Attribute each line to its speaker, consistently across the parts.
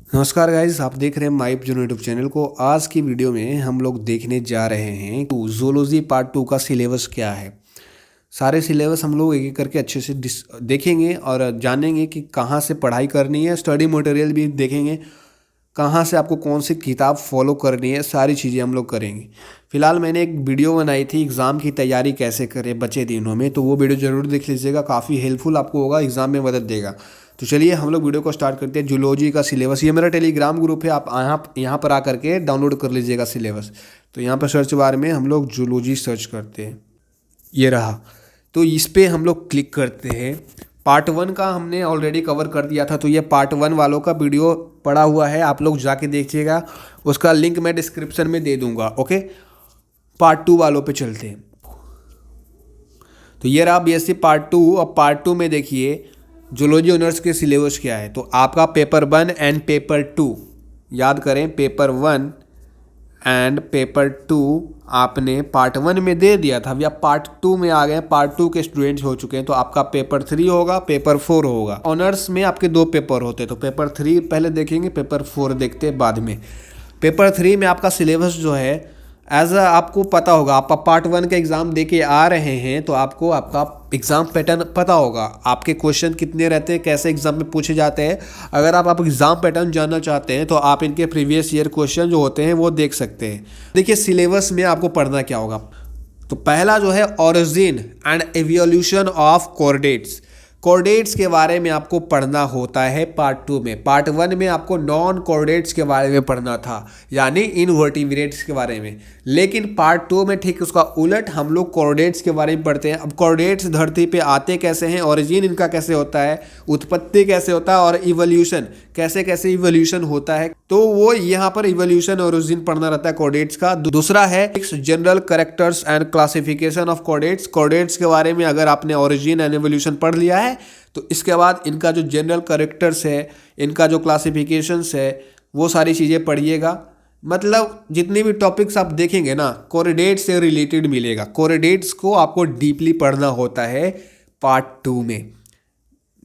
Speaker 1: नमस्कार गाइस, आप देख रहे हैं माइप जो यूट्यूब चैनल को। आज की वीडियो में हम लोग देखने जा रहे हैं तो जूलॉजी पार्ट 2 का सिलेबस क्या है। सारे सिलेबस हम लोग एक एक करके अच्छे से देखेंगे और जानेंगे कि कहाँ से पढ़ाई करनी है। स्टडी मटेरियल भी देखेंगे, कहाँ से आपको कौन सी किताब फॉलो करनी है, सारी चीज़ें हम लोग करेंगे। फिलहाल मैंने एक वीडियो बनाई थी एग्ज़ाम की तैयारी कैसे करें बचे दिनों में, तो वो वीडियो ज़रूर देख लीजिएगा, काफ़ी हेल्पफुल आपको होगा, एग्ज़ाम में मदद देगा। तो चलिए हम लोग वीडियो को स्टार्ट करते हैं। जूलॉजी का सिलेबस, ये मेरा टेलीग्राम ग्रुप है, आप यहाँ पर आकर के डाउनलोड कर लीजिएगा सिलेबस। तो यहाँ पर सर्च बार में हम लोग जूलॉजी सर्च करते हैं, ये रहा। तो इस पर हम लोग क्लिक करते हैं। पार्ट 1 का हमने ऑलरेडी कवर कर दिया था, तो ये पार्ट 1 वालों का वीडियो पड़ा हुआ है, आप लोग जाके देखिएगा, उसका लिंक मैं डिस्क्रिप्शन में दे दूंगा। ओके, पार्ट 2 वालों पे चलते हैं। तो ये रहा बीएससी पार्ट 2। अब पार्ट 2 में देखिए जूलॉजी ऑनर्स के सिलेबस क्या है। तो आपका पेपर 1 एंड पेपर 2 याद करें, पेपर 1 एंड पेपर 2 आपने पार्ट 1 में दे दिया था, अभी आप पार्ट 2 में आ गए, पार्ट 2 के स्टूडेंट्स हो चुके हैं। तो आपका पेपर 3 होगा, पेपर 4 होगा। ऑनर्स में आपके 2 पेपर होते हैं, तो पेपर 3 पहले देखेंगे, पेपर 4 देखते हैं बाद में। पेपर 3 में आपका सिलेबस जो है आपको पता होगा, आप पार्ट 1 के एग्ज़ाम दे के आ रहे हैं तो आपको आपका एग्ज़ाम पैटर्न पता होगा, आपके क्वेश्चन कितने रहते हैं, कैसे एग्ज़ाम में पूछे जाते हैं। अगर आप एग्ज़ाम पैटर्न जानना चाहते हैं तो आप इनके प्रीवियस ईयर क्वेश्चन जो होते हैं वो देख सकते हैं। देखिए सिलेबस में आपको पढ़ना क्या होगा। तो पहला जो है origin and evolution of coordinates. Coordinates के बारे में आपको पढ़ना होता है पार्ट 2 में। पार्ट 1 में आपको नॉन कोऑर्डिनेट्स के बारे में पढ़ना था, यानी इनवर्टिब्रेट्स के बारे में। लेकिन पार्ट 2 में ठीक उसका उलट हम लोग कोऑर्डिनेट्स के बारे में पढ़ते हैं। अब कोऑर्डिनेट्स धरती पे आते कैसे हैं, ओरिजिन इनका कैसे होता है, उत्पत्ति कैसे होता है, और इवोल्यूशन कैसे कैसे इवोल्यूशन होता है, तो वो यहाँ पर इवोल्यूशन और ओरिजिन पढ़ना रहता है कोऑर्डिनेट्स का। दूसरा है general characters and classification of coordinates. Coordinates के बारे में अगर आपने ओरिजिन एंड इवोल्यूशन पढ़ लिया है तो इसके बाद इनका जो जनरल कैरेक्टर्स है, इनका जो क्लासिफिकेशंस है, वो सारी चीज़ें पढ़िएगा। मतलब जितने भी टॉपिक्स आप देखेंगे ना, कोऑर्डिनेट्स से रिलेटेड मिलेगा। कोऑर्डिनेट्स को आपको डीपली पढ़ना होता है पार्ट 2 में।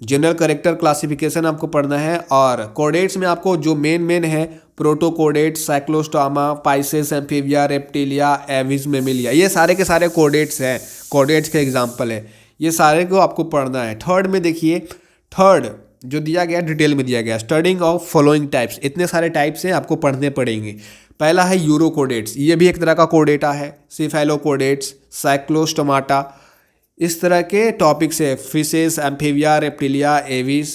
Speaker 1: जनरल कैरेक्टर क्लासिफिकेशन आपको पढ़ना है, और कोऑर्डिनेट्स में आपको जो मेन है, protochordates, cyclostomata, pisces, amphibia, reptilia, aves, mammalia, ये सारे के सारे कोऑर्डिनेट्स हैं, कोऑर्डिनेट्स के एग्जांपल है, ये सारे को आपको पढ़ना है। थर्ड में देखिए, थर्ड जो दिया गया डिटेल में दिया गया, स्टडिंग ऑफ फॉलोइंग टाइप्स। इतने सारे टाइप्स हैं, आपको पढ़ने पड़ेंगे। पहला है यूरो कोऑर्डिनेट्स, ये भी एक तरह का कोऑर्डिनेटा है। सिफेलो कोऑर्डिनेट्स, साइक्लोस्टोमाटा, इस तरह के टॉपिक्स है। Fishes, amphibia, reptilia, Aves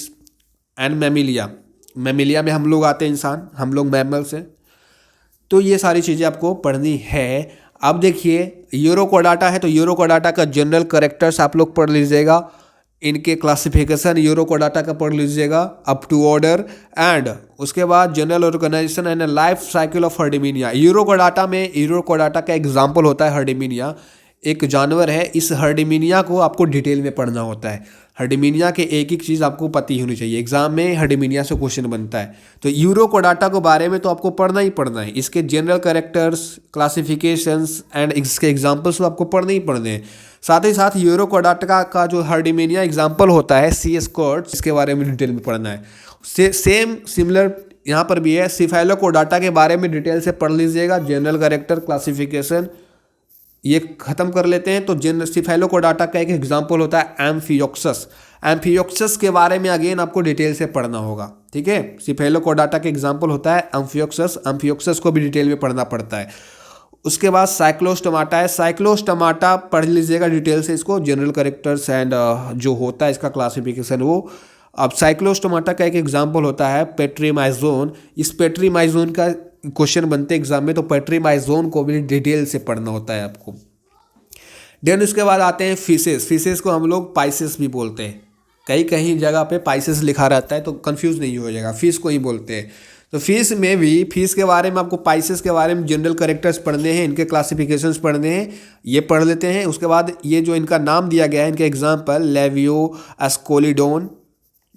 Speaker 1: and Mammalia. Mammalia में हम लोग आते हैं, इंसान, हम लोग मैमल्स हैं। तो ये सारी चीज़ें आपको पढ़नी है। अब देखिए यूरोकोडाटा है, तो यूरोकोडाटा का जनरल कैरेक्टर्स आप लोग पढ़ लीजिएगा, इनके क्लासिफिकेशन यूरोकोडाटा का पढ़ लीजिएगा अप टू ऑर्डर, एंड उसके बाद general organisation and life cycle of herdmania. Urochordata में, यूरोकोडाटा का एग्जाम्पल होता है हर्डिमिनिया, एक जानवर है। इस हर्डिमिनिया को आपको डिटेल में पढ़ना होता है। हर्डिमिनिया के एक एक चीज़ आपको पता होनी चाहिए, एग्जाम में हर्डिमिनिया से क्वेश्चन बनता है। तो यूरोकोडाटा के बारे में तो आपको पढ़ना ही पढ़ना है। इसके जनरल कैरेक्टर्स, क्लासिफिकेशंस एंड इसके एग्जाम्पल्स तो आपको पढ़ने ही पढ़ने हैं। साथ ही साथ यूरोकोडाटा का जो हर्डिमिनिया एग्जाम्पल होता है, सी स्कॉट्स, इसके बारे में डिटेल में पढ़ना है। सेम सिमिलर यहाँ पर भी है। सिफेलोकोडाटा के बारे में डिटेल से पढ़ लीजिएगा, जनरल कैरेक्टर, क्लासिफिकेशन, ये खत्म कर लेते हैं। तो सिफेलोकोडाटा का एक एग्जाम्पल होता है एम्फियोक्सस। एम्फियोक्सस के बारे में अगेन आपको डिटेल से पढ़ना होगा, ठीक है। सिफेलोकोडाटा का एग्जाम्पल होता है एम्फियोक्सस, एम्फियोक्सस को भी डिटेल में पढ़ना पड़ता है। उसके बाद साइक्लोस्टोमाटा है। साइक्लोस्टोमाटा पढ़ लीजिएगा डिटेल से, इसको जनरल कैरेक्टर्स एंड जो होता है इसका क्लासिफिकेशन वो। अब साइक्लोस्टोमाटा का एक एग्जाम्पल होता है पेट्रीमाइजोन। इस पेट्रीमाइजोन का क्वेश्चन बनते एग्जाम में, तो पेट्रीमाइजोन को भी डिटेल से पढ़ना होता है आपको। देन उसके बाद आते हैं फिशेस। फिशेस को हम लोग पाइसेस भी बोलते हैं, कहीं कहीं जगह पे पाइसेस लिखा रहता है, तो कंफ्यूज नहीं हो जाएगा, फिश को ही बोलते हैं। तो फिश में भी, फिश के बारे में आपको, पाइसेस के बारे में जनरल कैरेक्टर्स पढ़ने हैं, इनके क्लासिफिकेशंस पढ़ने हैं, ये पढ़ लेते हैं। उसके बाद ये जो इनका नाम दिया गया है, इनके एग्जाम्पल लेवियो, अस्कोलिडोन,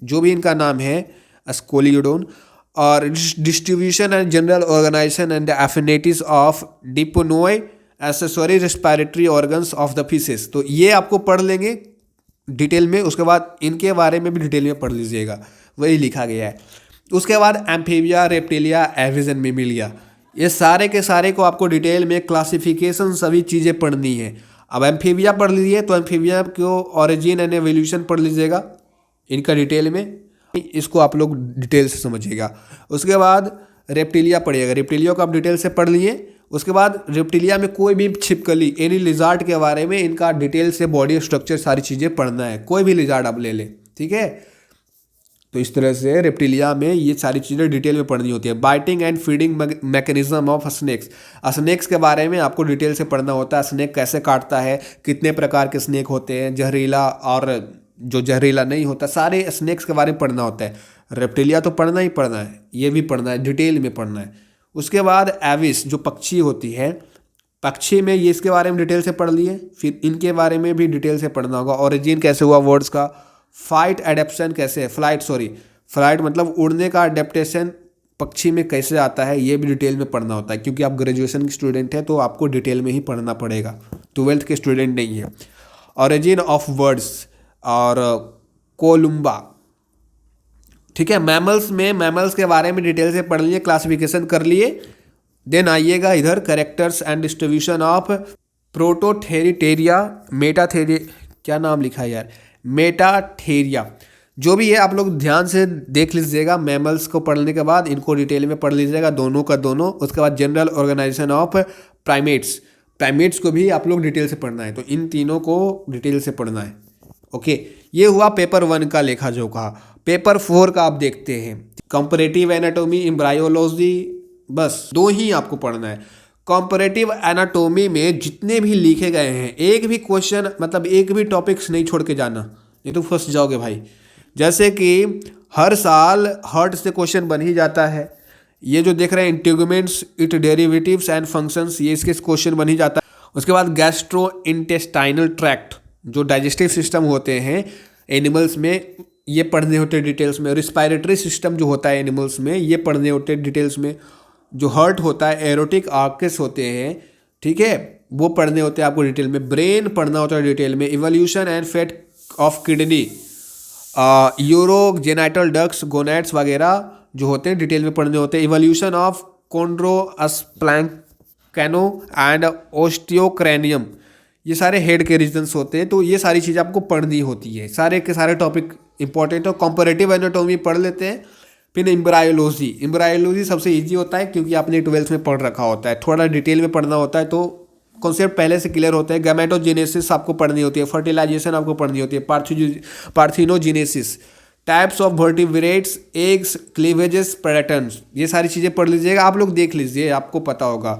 Speaker 1: जो भी इनका नाम है, अस्कोलिडोन, और distribution and general organisation and affinities of dipnoi accessory respiratory organs of the fishes. तो ये आपको पढ़ लेंगे डिटेल में। उसके बाद इनके बारे में भी डिटेल में पढ़ लीजिएगा, वही लिखा गया है। उसके बाद एम्फीबिया, रेप्टिलिया, एविजन, मेमिलिया, ये सारे के सारे को आपको डिटेल में क्लासिफिकेशन सभी चीज़ें पढ़नी है। अब एम्फीबिया पढ़ लीजिए तो एम्फीबिया को ऑरिजिन एंड एवोल्यूशन पढ़ लीजिएगा इनका डिटेल में, इसको आप लोग डिटेल से समझिएगा। उसके बाद रेप्टिलिया पढ़िएगा, रेप्टिलिया को आप डिटेल से पढ़ लिए। उसके बाद रेप्टिलिया में कोई भी छिपकली, एनी लिजार्ड के बारे में इनका डिटेल से बॉडी स्ट्रक्चर सारी चीज़ें पढ़ना है, कोई भी लिजार्ड आप ले लें, ठीक है। तो इस तरह से रेप्टिलिया में ये सारी चीज़ें डिटेल में पढ़नी होती है। Biting and feeding mechanism of snakes, snakes के बारे में आपको डिटेल से पढ़ना होता है। स्नेक कैसे काटता है, कितने प्रकार के स्नेक होते हैं, जहरीला और जो जहरीला नहीं होता, सारे स्नेक्स के बारे में पढ़ना होता है। रेप्टिलिया तो पढ़ना ही पढ़ना है, ये भी पढ़ना है, डिटेल में पढ़ना है। उसके बाद एविस जो पक्षी होती है, पक्षी में ये इसके बारे में डिटेल से पढ़ लिए, फिर इनके बारे में भी डिटेल से पढ़ना होगा। ओरिजिन कैसे हुआ वर्ड्स का, फाइट एडेप्शन कैसे है, फ्लाइट मतलब उड़ने का एडेप्टेशन पक्षी में कैसे आता है, ये भी डिटेल में पढ़ना होता है। क्योंकि आप ग्रेजुएशन के स्टूडेंट हैं तो आपको डिटेल में ही पढ़ना पड़ेगा, 12th के स्टूडेंट नहीं है। ओरिजिन ऑफ वर्ड्स और कोलुम्बा, ठीक है। मैमल्स के बारे में डिटेल से पढ़ लिए, क्लासिफिकेशन कर लिए। देन आइएगा इधर characters and distribution of prototheria, metatheria, क्या नाम लिखा है यार, मेटाथेरिया, जो भी है आप लोग ध्यान से देख लीजिएगा। मैमल्स को पढ़ने के बाद इनको डिटेल में पढ़ लीजिएगा, दोनों का दोनों। उसके बाद जनरल ऑर्गेनाइजेशन ऑफ प्राइमेट्स को भी आप लोग डिटेल से पढ़ना है। तो इन तीनों को डिटेल से पढ़ना है, ओके। ये हुआ पेपर 1 का लेखा जोखा। पेपर 4 का आप देखते हैं, कंपैरेटिव एनाटॉमी, एम्ब्रायोलॉजी, बस 2 ही आपको पढ़ना है। कंपैरेटिव एनाटॉमी में जितने भी लिखे गए हैं, एक भी क्वेश्चन मतलब एक भी टॉपिक्स नहीं छोड़ के जाना, नहीं तो फंस जाओगे भाई। जैसे कि हर साल हार्ट से क्वेश्चन बन ही जाता है, ये जो देख रहे हैं integuments, it derivatives and functions, ये इसके क्वेश्चन बन ही जाता है। उसके बाद गैस्ट्रो इंटेस्टाइनल ट्रैक्ट, जो डाइजेस्टिव सिस्टम होते हैं एनिमल्स में, ये पढ़ने होते हैं डिटेल्स में। रिस्पायरेटरी सिस्टम जो होता है एनिमल्स में, ये पढ़ने होते हैं डिटेल्स में। जो हार्ट होता है, एरोटिक आर्कस होते हैं, ठीक है, वो पढ़ने होते हैं आपको डिटेल में। ब्रेन पढ़ना होता है डिटेल में। Evolution and fate of kidney, urogenital ducts, gonads वगैरह जो होते हैं डिटेल में पढ़ने होते हैं। Evolution of chondrosplanchnocranium and osteocranium, ये सारे हेड के रीजन्स होते हैं। तो ये सारी चीज़ आपको पढ़नी होती है, सारे के सारे टॉपिक इंपॉर्टेंट हो। कंपैरेटिव एनाटॉमी पढ़ लेते हैं। फिर एम्ब्रायोलॉजी सबसे इजी होता है क्योंकि आपने 12th में पढ़ रखा होता है, थोड़ा डिटेल में पढ़ना होता है तो कॉन्सेप्ट पहले से क्लियर होते हैं। गैमेटोजेनेसिस आपको पढ़नी होती है, फर्टिलाइजेशन आपको पढ़नी होती है, parthenogenesis, types of vertebrates, eggs, cleavages, patterns, ये सारी चीज़ें पढ़ लीजिएगा। आप लोग देख लीजिए, आपको पता होगा।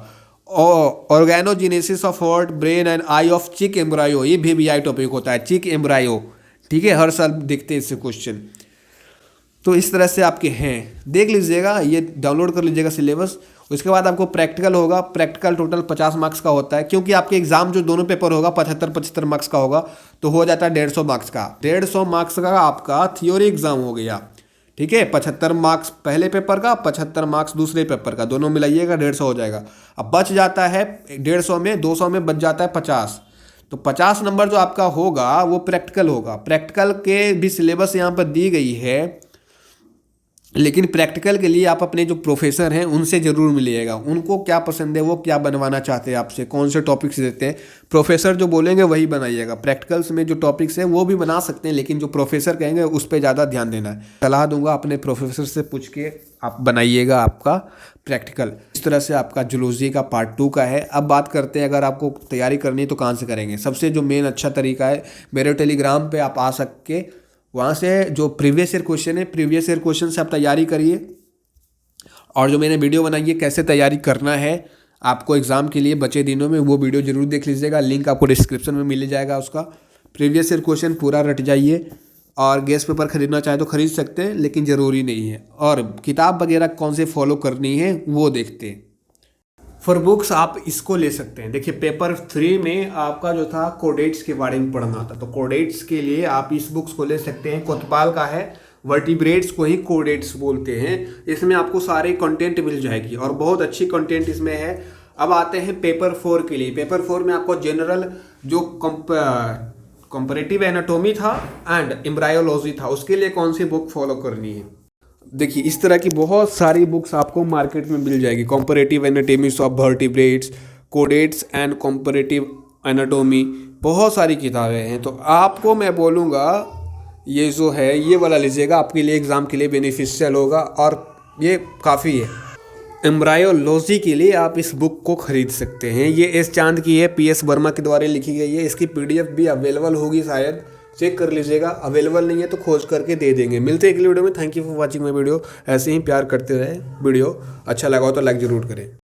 Speaker 1: Organogenesis of heart, brain and I of चिक एम्ब्रायो, ये भी आई टॉपिक होता है, चिक एम्ब्रायो, ठीक है, हर साल देखते हैं इससे क्वेश्चन। तो इस तरह से आपके हैं, देख लीजिएगा, ये डाउनलोड कर लीजिएगा सिलेबस। उसके बाद आपको प्रैक्टिकल होगा। प्रैक्टिकल टोटल 50 मार्क्स का होता है, क्योंकि आपके एग्जाम जो दोनों पेपर होगा 75-75 मार्क्स का होगा, तो हो जाता है 150 मार्क्स का। 150 मार्क्स का आपका थियोरी एग्जाम हो गया, ठीक है। 75 मार्क्स पहले पेपर का, 75 मार्क्स दूसरे पेपर का, दोनों मिलाइएगा 150 हो जाएगा। अब बच जाता है 150 में, 200 में बच जाता है 50। तो 50 नंबर जो आपका होगा वो प्रैक्टिकल होगा। प्रैक्टिकल के भी सिलेबस यहाँ पर दी गई है, लेकिन प्रैक्टिकल के लिए आप अपने जो प्रोफेसर हैं उनसे ज़रूर मिलिएगा। उनको क्या पसंद है, वो क्या बनवाना चाहते हैं आपसे, कौन से टॉपिक्स देते हैं, प्रोफेसर जो बोलेंगे वही बनाइएगा। प्रैक्टिकल्स में जो टॉपिक्स हैं वो भी बना सकते हैं, लेकिन जो प्रोफेसर कहेंगे उस पर ज़्यादा ध्यान देना है। सलाह दूंगा, अपने प्रोफेसर से पूछ के आप बनाइएगा आपका प्रैक्टिकल। इस तरह से आपका जूलॉजी का पार्ट 2 का है। अब बात करते हैं, अगर आपको तैयारी करनी है तो कहाँ से करेंगे। सबसे जो मेन अच्छा तरीका है, मेरे टेलीग्राम पर आप आ सके, वहाँ से जो प्रीवियस ईयर क्वेश्चन है, प्रीवियस ईयर क्वेश्चन से आप तैयारी करिए। और जो मैंने वीडियो बनाई है कैसे तैयारी करना है आपको एग्ज़ाम के लिए बचे दिनों में, वो वीडियो जरूर देख लीजिएगा, लिंक आपको डिस्क्रिप्शन में मिल जाएगा उसका। प्रीवियस ईयर क्वेश्चन पूरा रट जाइए। और गेस्ट पेपर खरीदना चाहे तो खरीद सकते हैं, लेकिन ज़रूरी नहीं है। और किताब वगैरह कौन से फॉलो करनी है वो देखते हैं। फॉर बुक्स आप इसको ले सकते हैं। देखिए पेपर 3 में आपका जो था कोडेट्स के बारे में पढ़ना था, तो कोडेट्स के लिए आप इस बुक्स को ले सकते हैं। कोतवाल का है, वर्टिब्रेट्स को ही कोडेट्स बोलते हैं। इसमें आपको सारे कंटेंट मिल जाएगी और बहुत अच्छी कंटेंट इसमें है। अब आते हैं पेपर 4 के लिए। पेपर 4 में आपको जनरल जो कंपैरेटिव एनाटॉमी था एंड एम्ब्रायोलॉजी था, उसके लिए कौन सी बुक फॉलो करनी है। देखिए इस तरह की बहुत सारी बुक्स आपको मार्केट में मिल जाएगी। Comparative anatomies of vertebrates, chordates and comparative anatomy, बहुत सारी किताबें हैं। तो आपको मैं बोलूँगा ये जो है ये वाला लीजिएगा, आपके लिए एग्ज़ाम के लिए बेनिफिशियल होगा और ये काफ़ी है। एम्ब्रायोलॉजी के लिए आप इस बुक को खरीद सकते हैं। ये एस चांद की है, PS वर्मा के द्वारा लिखी गई है। इसकी PDF भी अवेलेबल होगी शायद, चेक कर लीजिएगा। अवेलेबल नहीं है तो खोज करके दे देंगे। मिलते हैं अगली वीडियो में। Thank you for watching my video. ऐसे ही प्यार करते रहे। वीडियो अच्छा लगा हो तो लाइक ज़रूर करें।